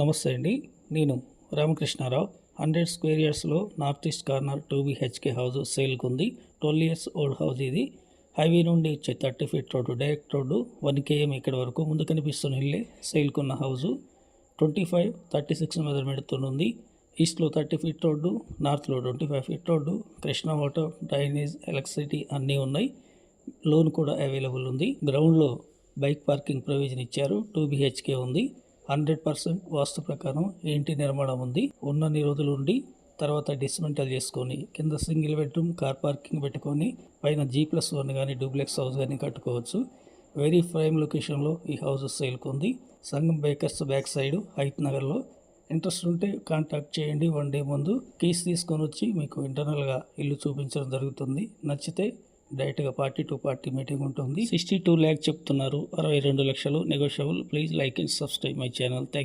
నమస్తే అండి. నేను రామకృష్ణారావు. 100 స్క్వేర్ యార్డ్స్లో north east corner 2 BHK house సేల్కి ఉంది. 12 ఇయర్స్ ఓల్డ్ హౌస్ ఇది. హైవే నుండి వచ్చే 30 feet road, direct road, 1 km ఇక్కడ వరకు ముందు కనిపిస్తున్న ఇల్లే సేల్కి ఉన్న హౌజు. 25-36 మెజర్మెంట్తో ఉంది. ఈస్ట్లో 30 ఫీట్ రోడ్డు, నార్త్లో 25 feet road, Krishna water, drainage, electricity అన్నీ ఉన్నాయి. లోన్ కూడా అవైలబుల్ ఉంది. గ్రౌండ్లో బైక్ పార్కింగ్ ప్రొవిజన్ ఇచ్చారు. 2 BHK ఉంది. 100% వాస్తు ప్రకారం ఇంటి నిర్మాణం ఉంది. ఉన్నన్ని రోజులు ఉండి తర్వాత డిస్మెంటల్ చేసుకొని కింద సింగిల్ బెడ్రూమ్, కార్ పార్కింగ్ పెట్టుకొని పైన G+1 కానీ డూప్లెక్స్ హౌస్ కానీ కట్టుకోవచ్చు. వెరీ ప్రైమ్ లొకేషన్లో ఈ హౌస్ సేల్కి ఉంది. సంగం బేకర్స్ బ్యాక్ సైడ్ హైత్ నగర్లో. ఇంట్రెస్ట్ ఉంటే కాంటాక్ట్ చేయండి. 1 day ముందు కీస్ తీసుకొని వచ్చి మీకు ఇంటర్నల్గా ఇల్లు చూపించడం జరుగుతుంది. నచ్చితే డైరెక్ట్గా పార్టీ టు పార్టీ మీటింగ్ ఉంటుంది. 62 lakh చెప్తున్నారు. 62 లక్షలు negotiable. Please like and subscribe my channel. Thank